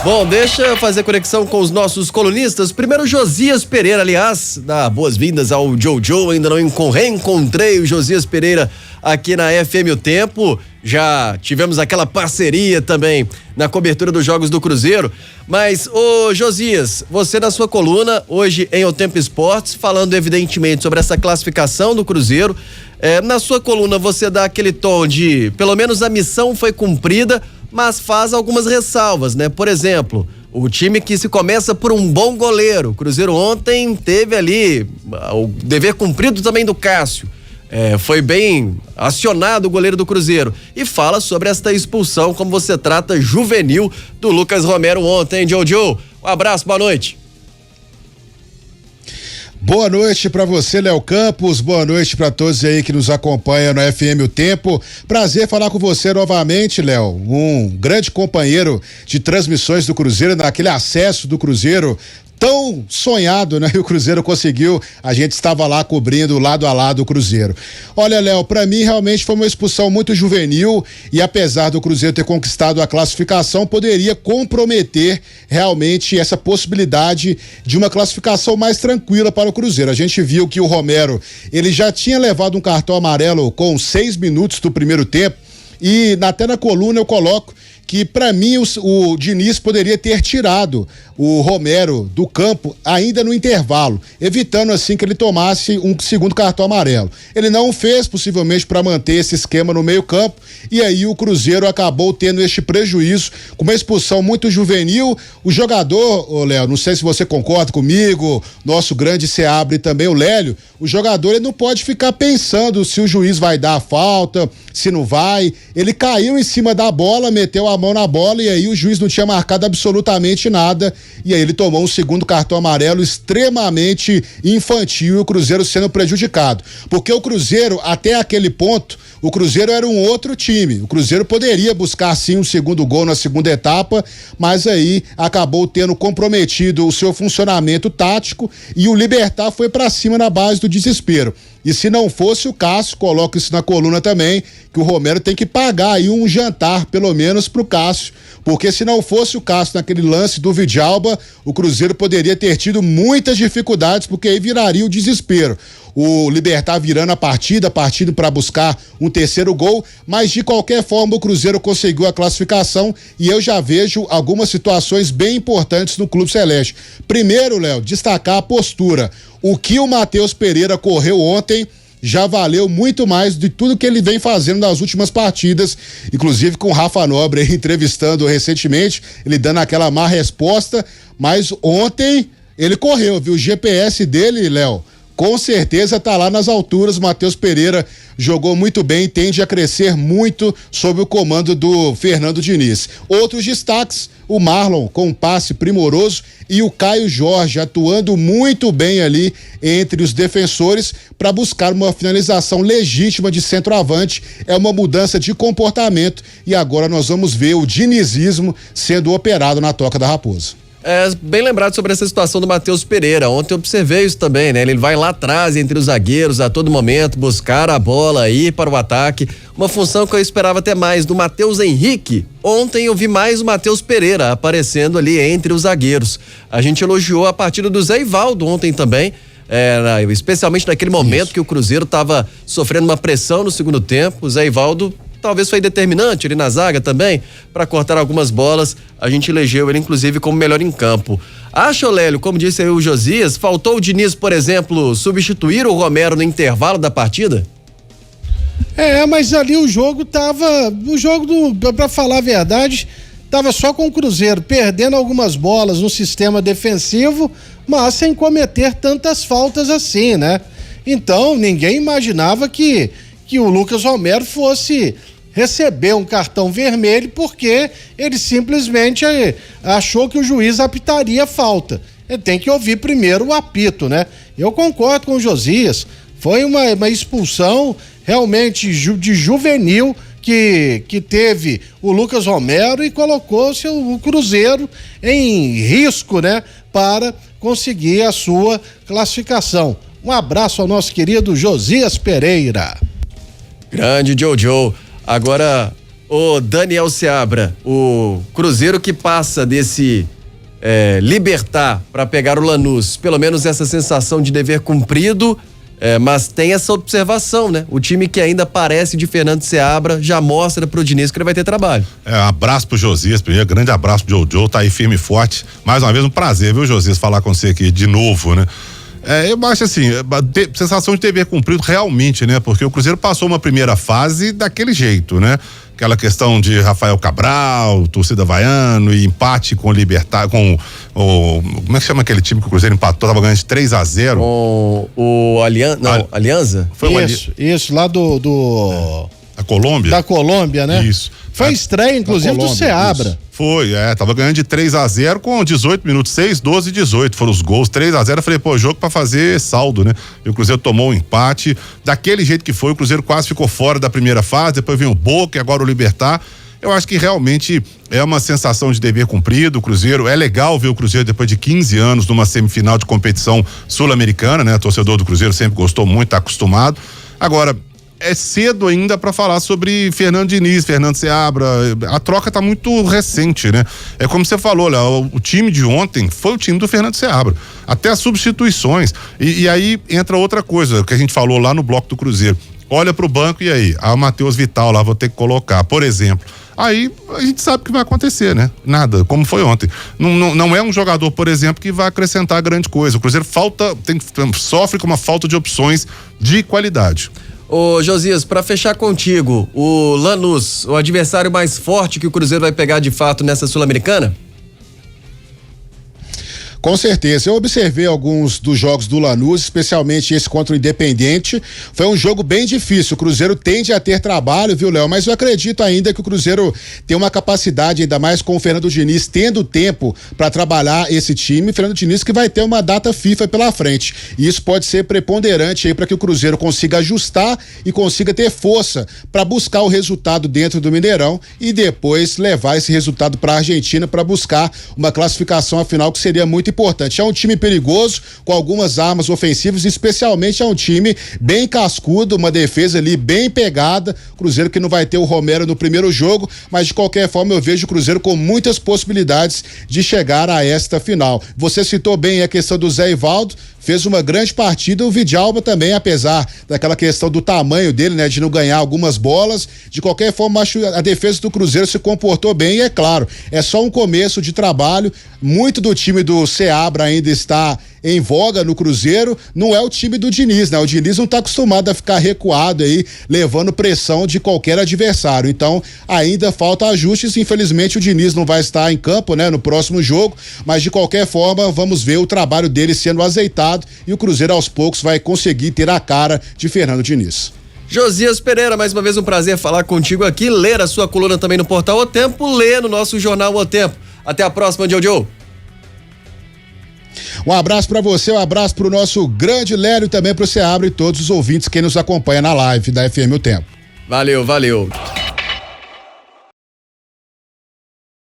Bom, deixa eu fazer conexão com os nossos colunistas. Primeiro, Josias Pereira, aliás, dá boas-vindas ao Jojo. Ainda não reencontrei o Josias Pereira aqui na FM O Tempo. Já tivemos aquela parceria também na cobertura dos Jogos do Cruzeiro. Mas, ô Josias, você na sua coluna, hoje em O Tempo Esportes, falando evidentemente sobre essa classificação do Cruzeiro. Na sua coluna você dá aquele tom de, pelo menos a missão foi cumprida, mas faz algumas ressalvas, né? Por exemplo, o time que se começa por um bom goleiro. O Cruzeiro ontem teve ali o dever cumprido também do Cássio. Foi bem acionado o goleiro do Cruzeiro. E fala sobre esta expulsão, como você trata juvenil do Lucas Romero ontem, Jojo. Um abraço, boa noite. Boa noite para você, Léo Campos, boa noite para todos aí que nos acompanham no FM O Tempo. Prazer falar com você novamente, Léo, um grande companheiro de transmissões do Cruzeiro, naquele acesso do Cruzeiro tão sonhado, né? E o Cruzeiro conseguiu, a gente estava lá cobrindo lado a lado o Cruzeiro. Olha, Léo, pra mim realmente foi uma expulsão muito juvenil e apesar do Cruzeiro ter conquistado a classificação, poderia comprometer realmente essa possibilidade de uma classificação mais tranquila para o Cruzeiro. A gente viu que o Romero, ele já tinha levado um cartão amarelo com 6 minutos do primeiro tempo e até na coluna eu coloco que para mim o Diniz poderia ter tirado o Romero do campo ainda no intervalo, evitando assim que ele tomasse um segundo cartão amarelo. Ele não fez, possivelmente para manter esse esquema no meio-campo, e aí o Cruzeiro acabou tendo este prejuízo com uma expulsão muito juvenil. O jogador, Léo, não sei se você concorda comigo, nosso grande Seabre também, o Lélio, o jogador ele não pode ficar pensando se o juiz vai dar a falta, se não vai. Ele caiu em cima da bola, meteu a mão na bola e aí o juiz não tinha marcado absolutamente nada e aí ele tomou um segundo cartão amarelo extremamente infantil e o Cruzeiro sendo prejudicado, porque o Cruzeiro até aquele ponto, o Cruzeiro era um outro time, o Cruzeiro poderia buscar sim um segundo gol na segunda etapa, mas aí acabou tendo comprometido o seu funcionamento tático e o Libertad foi pra cima na base do desespero. E se não fosse o Cássio, coloca isso na coluna também, que o Romero tem que pagar aí um jantar, pelo menos pro Cássio, porque se não fosse o Cássio naquele lance do Vidalba, o Cruzeiro poderia ter tido muitas dificuldades, porque aí viraria o desespero. O Libertad virando a partida, partindo para buscar um terceiro gol, mas de qualquer forma o Cruzeiro conseguiu a classificação e eu já vejo algumas situações bem importantes no Clube Celeste. Primeiro, Léo, destacar a postura. O que o Matheus Pereira correu ontem já valeu muito mais de tudo que ele vem fazendo nas últimas partidas, inclusive com o Rafa Nobre aí, entrevistando recentemente, ele dando aquela má resposta, mas ontem ele correu, viu? O GPS dele, Léo, com certeza tá lá nas alturas. O Matheus Pereira jogou muito bem, tende a crescer muito sob o comando do Fernando Diniz. Outros destaques, o Marlon com um passe primoroso e o Caio Jorge atuando muito bem ali entre os defensores para buscar uma finalização legítima de centroavante. É uma mudança de comportamento e agora nós vamos ver o dinizismo sendo operado na Toca da Raposa. Bem lembrado sobre essa situação do Matheus Pereira. Ontem eu observei isso também, né? Ele vai lá atrás entre os zagueiros a todo momento, buscar a bola, ir para o ataque. Uma função que eu esperava até mais do Matheus Henrique. Ontem eu vi mais o Matheus Pereira aparecendo ali entre os zagueiros. A gente elogiou a partida do Zé Ivaldo ontem também. Especialmente naquele momento que o Cruzeiro estava sofrendo uma pressão no segundo tempo. O Zé Ivaldo talvez foi determinante ali na zaga também para cortar algumas bolas. A gente elegeu ele inclusive como melhor em campo. Acha, Lélio, como disse aí o Josias, faltou o Diniz, por exemplo, substituir o Romero no intervalo da partida? Mas ali o jogo pra falar a verdade, tava só com o Cruzeiro perdendo algumas bolas no sistema defensivo, mas sem cometer tantas faltas assim, né? Então ninguém imaginava que o Lucas Romero fosse receber um cartão vermelho porque ele simplesmente achou que o juiz apitaria falta. Ele tem que ouvir primeiro o apito, né? Eu concordo com o Josias, foi uma expulsão realmente de juvenil que teve o Lucas Romero e colocou o Cruzeiro em risco, né? Para conseguir a sua classificação. Um abraço ao nosso querido Josias Pereira. Grande Jojo. Agora, Ô Daniel Seabra, o Cruzeiro que passa desse Libertad para pegar o Lanús, pelo menos essa sensação de dever cumprido, mas tem essa observação, né? O time que ainda parece de Fernando Seabra já mostra pro Diniz que ele vai ter trabalho. Abraço pro Josias, primeiro, grande abraço pro Jojo, tá aí firme e forte. Mais uma vez um prazer, viu, Josias, falar com você aqui de novo, né? Eu acho assim, sensação de dever cumprido realmente, né? Porque o Cruzeiro passou uma primeira fase daquele jeito, né? Aquela questão de Rafael Cabral, torcida havaiano e empate com o Libertad, como é que chama aquele time que o Cruzeiro empatou, tava ganhando de 3-0. O Alianza? Foi isso, lá a Colômbia? Da Colômbia, né? Isso. Foi estreia, inclusive, do Seabra. Isso. Foi, tava ganhando de 3-0 com 18 minutos, 6, 12 e 18 foram os gols, 3-0, eu falei, jogo pra fazer saldo, né? E o Cruzeiro tomou um empate, daquele jeito que foi, o Cruzeiro quase ficou fora da primeira fase, depois veio o Boca e agora o Libertad. Eu acho que realmente é uma sensação de dever cumprido. O Cruzeiro, é legal ver o Cruzeiro depois de 15 anos numa semifinal de competição sul-americana, né? O torcedor do Cruzeiro sempre gostou muito, tá acostumado. Agora, é cedo ainda para falar sobre Fernando Diniz, Fernando Seabra, a troca tá muito recente, né? É como você falou, Léo, o time de ontem foi o time do Fernando Seabra, até as substituições, e aí entra outra coisa que a gente falou lá no bloco do Cruzeiro, olha pro banco e aí, o Matheus Vital lá, vou ter que colocar, por exemplo, aí a gente sabe o que vai acontecer, né? Nada, como foi ontem. Não é um jogador, por exemplo, que vai acrescentar grande coisa. O Cruzeiro sofre com uma falta de opções de qualidade. Ô Josias, pra fechar contigo, o Lanús, o adversário mais forte que o Cruzeiro vai pegar de fato nessa Sul-Americana? Com certeza, eu observei alguns dos jogos do Lanús, especialmente esse contra o Independente, foi um jogo bem difícil, o Cruzeiro tende a ter trabalho, viu, Léo, mas eu acredito ainda que o Cruzeiro tem uma capacidade, ainda mais com o Fernando Diniz, tendo tempo para trabalhar esse time, Fernando Diniz que vai ter uma data FIFA pela frente, e isso pode ser preponderante aí para que o Cruzeiro consiga ajustar e consiga ter força para buscar o resultado dentro do Mineirão e depois levar esse resultado para a Argentina para buscar uma classificação afinal que seria muito importante. É um time perigoso, com algumas armas ofensivas, especialmente é um time bem cascudo, uma defesa ali bem pegada. Cruzeiro que não vai ter o Romero no primeiro jogo, mas de qualquer forma eu vejo o Cruzeiro com muitas possibilidades de chegar a esta final. Você citou bem a questão do Zé Ivaldo, fez uma grande partida, o Vidalba também, apesar daquela questão do tamanho dele, né, de não ganhar algumas bolas, de qualquer forma acho que a defesa do Cruzeiro se comportou bem e é claro, é só um começo de trabalho, muito do time do Seabra ainda está em voga no Cruzeiro, não é o time do Diniz, né? O Diniz não está acostumado a ficar recuado aí, levando pressão de qualquer adversário, então ainda falta ajustes, infelizmente o Diniz não vai estar em campo, né, no próximo jogo, mas de qualquer forma vamos ver o trabalho dele sendo azeitado e o Cruzeiro aos poucos vai conseguir ter a cara de Fernando Diniz. Josias Pereira, mais uma vez um prazer falar contigo aqui, ler a sua coluna também no portal O Tempo, ler no nosso jornal O Tempo. Até a próxima, Jojo. Um abraço pra você, um abraço pro nosso grande Lélio e também pro Seabra e todos os ouvintes que nos acompanham na live da FM O Tempo. Valeu.